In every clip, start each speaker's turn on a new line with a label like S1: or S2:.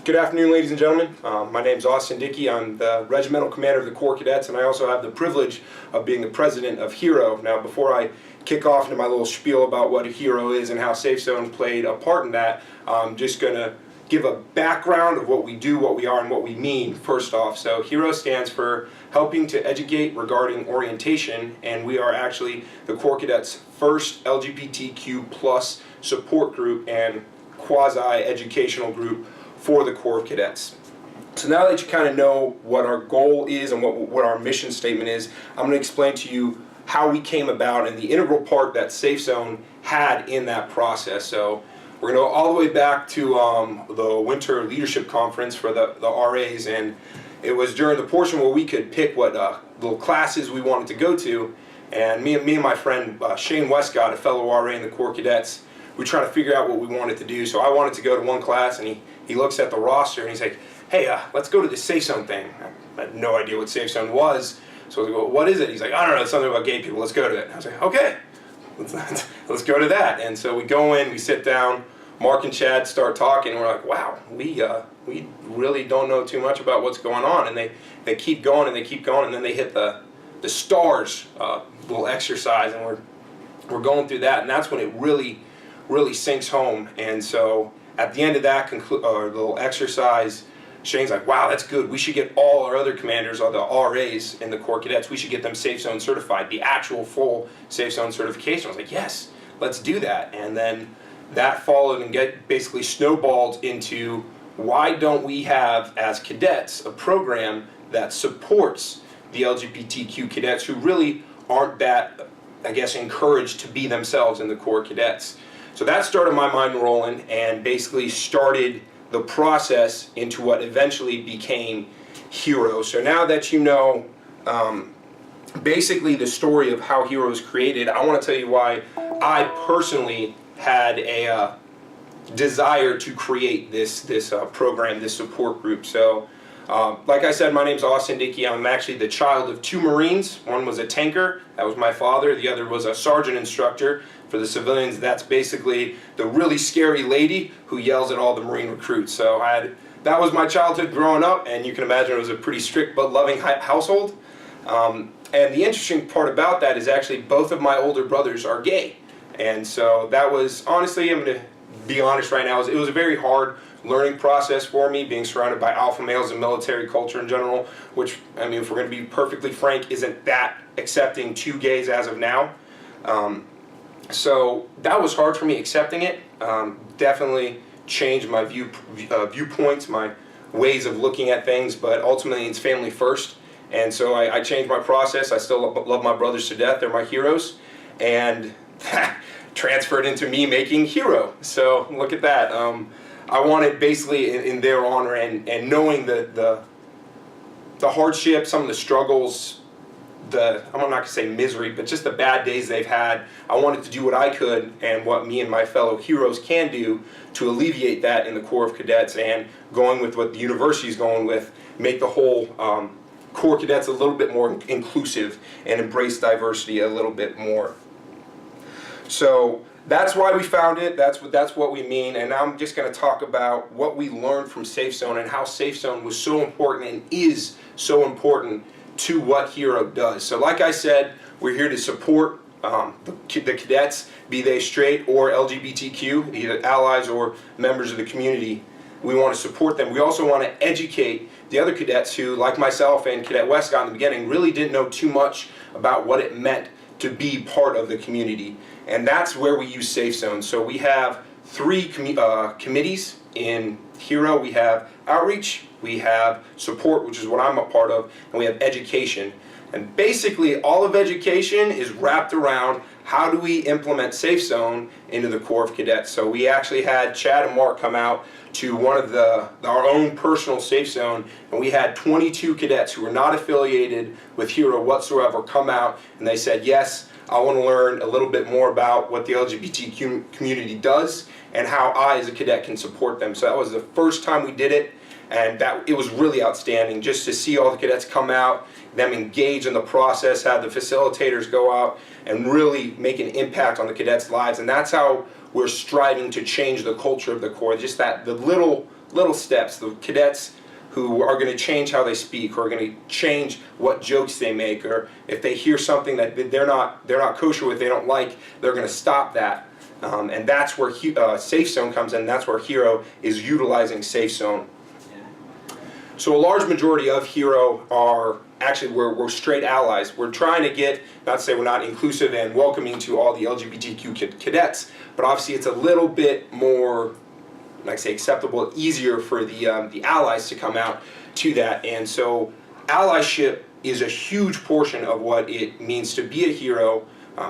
S1: Good afternoon, ladies and gentlemen. My name is Austin Dickey. I'm the Regimental Commander of the Corps Cadets, and I also have the privilege of being the President of HERO. Now, before I kick off into my little spiel about what a HERO is and how Safe Zone played a part in that, I'm just going to give a background of what we do, what we are, and what we mean first off. So HERO stands for Helping to Educate Regarding Orientation, and we are actually the Corps Cadets' first LGBTQ plus support group and quasi-educational group for the Corps of Cadets. So now that you kind of know what our goal is and what our mission statement is, I'm going to explain to you how we came about and the integral part that Safe Zone had in that process. So we're going to go all the way back to the Winter Leadership Conference for the RAs, and it was during the portion where we could pick what little classes we wanted to go to, and me and my friend Shane Westcott, a fellow RA in the Corps Cadets, we were trying to figure out what we wanted to do. So I wanted to go to one class, and he looks at the roster and he's like, hey, let's go to the Safe Zone thing. I had no idea what Safe Zone was. So I was like, well, what is it? He's like, I don't know, it's something about gay people, let's go to it. I was like, okay, let's go to that. And so we go in, we sit down, Mark and Chad start talking, and we're like, wow, we really don't know too much about what's going on. And they keep going and they keep going, and then they hit the STARS little exercise, and we're going through that, and that's when it really sinks home. And so at the end of that little exercise, Shane's like, wow, that's good. We should get all our other commanders, or the RAs in the Corps Cadets, we should get them Safe Zone certified, the actual full Safe Zone certification. I was like, yes, let's do that. And then that followed and basically snowballed into, why don't we have, as cadets, a program that supports the LGBTQ cadets who really aren't that, I guess, encouraged to be themselves in the Corps Cadets. So that started my mind rolling and basically started the process into what eventually became HERO. So now that you know basically the story of how HERO was created, I want to tell you why I personally had a desire to create this program, this support group. So like I said, my name's Austin Dickey. I'm actually the child of two Marines. One was a tanker, that was my father. The other was a sergeant instructor. For the civilians, that's basically the really scary lady who yells at all the Marine recruits. So that was my childhood growing up, and you can imagine it was a pretty strict but loving household. And the interesting part about that is actually both of my older brothers are gay. And so that was, honestly, I'm going to be honest right now, it was a very hard learning process for me, being surrounded by alpha males and military culture in general, which, I mean, if we're going to be perfectly frank, isn't that accepting to gays as of now. So that was hard for me accepting it. Definitely changed my viewpoints, my ways of looking at things, but ultimately it's family first. And so I changed my process. I still love my brothers to death. They're my heroes. And that transferred into me making HERO. So look at that. I wanted basically in their honor and knowing the hardship, some of the struggles, I'm not going to say misery, but just the bad days they've had. I wanted to do what I could and what me and my fellow heroes can do to alleviate that in the Corps of Cadets, and going with what the university is going with, make the whole Corps Cadets a little bit more inclusive and embrace diversity a little bit more. So that's why we found it, that's what we mean, and now I'm just going to talk about what we learned from Safe Zone and how Safe Zone was so important and is so important to what HERO does. So like I said, we're here to support the cadets, be they straight or LGBTQ, either allies or members of the community. We want to support them. We also want to educate the other cadets who, like myself and Cadet Westcott in the beginning, really didn't know too much about what it meant to be part of the community. And that's where we use Safe Zone. So we have three committees in HERO. We have outreach, we have support, which is what I'm a part of, and we have education. And basically all of education is wrapped around how do we implement Safe Zone into the Corps of Cadets. So we actually had Chad and Mark come out to one of our own personal Safe Zone, and we had 22 cadets who were not affiliated with HERO whatsoever come out, and they said, yes, I want to learn a little bit more about what the LGBTQ community does and how I as a cadet can support them. So that was the first time we did it, and it was really outstanding just to see all the cadets come out, them engage in the process, have the facilitators go out and really make an impact on the cadets' lives. And that's how we're striving to change the culture of the Corps, just the little little steps, the cadets who are going to change how they speak, or are going to change what jokes they make, or if they hear something that they're not kosher with, they don't like, they're going to stop that. And that's where Safe Zone comes in. That's where Hero is utilizing Safe Zone. So a large majority of Hero are actually, we're straight allies. We're trying to get, not to say we're not inclusive and welcoming to all the LGBTQ cadets, but obviously it's a little bit more, like I say, acceptable, easier for the allies to come out to that. And so allyship is a huge portion of what it means to be a hero,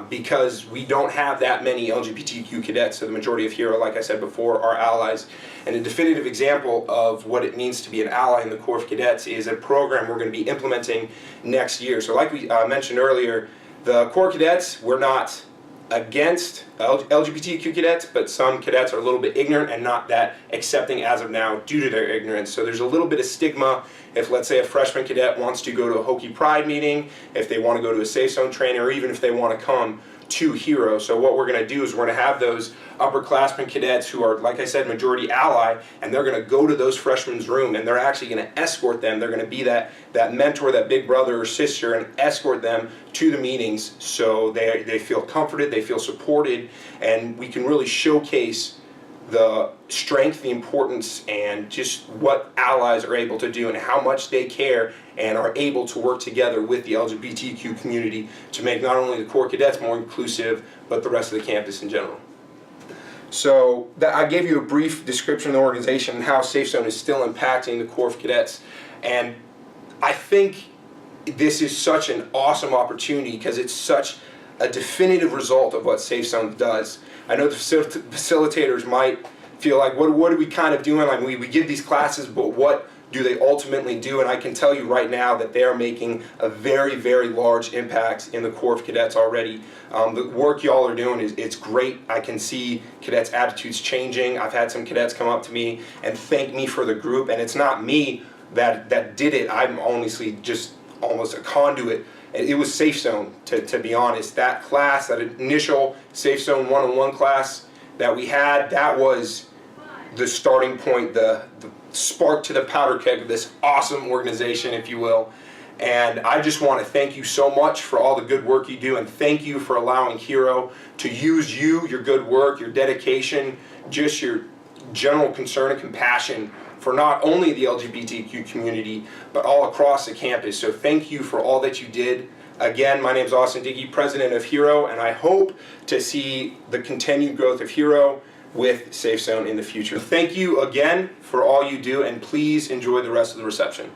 S1: because we don't have that many LGBTQ cadets. So the majority of Hero, like I said before, are allies. And a definitive example of what it means to be an ally in the Corps of Cadets is a program we're going to be implementing next year. So like we mentioned earlier, the Corps of Cadets, we're not against LGBTQ cadets, but some cadets are a little bit ignorant and not that accepting as of now due to their ignorance. So there's a little bit of stigma if, let's say, a freshman cadet wants to go to a Hokie Pride meeting, if they want to go to a Safe Zone training, or even if they want to come to Hero. So what we're going to do is we're going to have those upperclassmen cadets who are, like I said, majority ally, and they're going to go to those freshmen's room, and they're actually going to escort them. They're going to be that mentor, that big brother or sister, and escort them to the meetings so they feel comforted, they feel supported, and we can really showcase the strength, the importance, and just what allies are able to do and how much they care and are able to work together with the LGBTQ community to make not only the Corps Cadets more inclusive, but the rest of the campus in general. So I gave you a brief description of the organization and how Safe Zone is still impacting the Corps of Cadets. And I think this is such an awesome opportunity because it's such a definitive result of what Safe Zone does. I know the facilitators might feel like, what are we kind of doing? Like we give these classes, but what do they ultimately do? And I can tell you right now that they are making a very, very large impact in the Corps of Cadets already. The work y'all are doing it's great. I can see cadets' attitudes changing. I've had some cadets come up to me and thank me for the group, and it's not me that did it. I'm honestly just almost a conduit. It was Safe Zone, to be honest. That class, that initial Safe Zone one-on-one class that we had, that was the starting point, the spark to the powder keg of this awesome organization, if you will. And I just want to thank you so much for all the good work you do, and thank you for allowing Hero to use you, your good work, your dedication, just your general concern and compassion for not only the LGBTQ community, but all across the campus. So thank you for all that you did. Again, my name is Austin Dickey, president of Hero, and I hope to see the continued growth of Hero with Safe Zone in the future. Thank you again for all you do, and please enjoy the rest of the reception.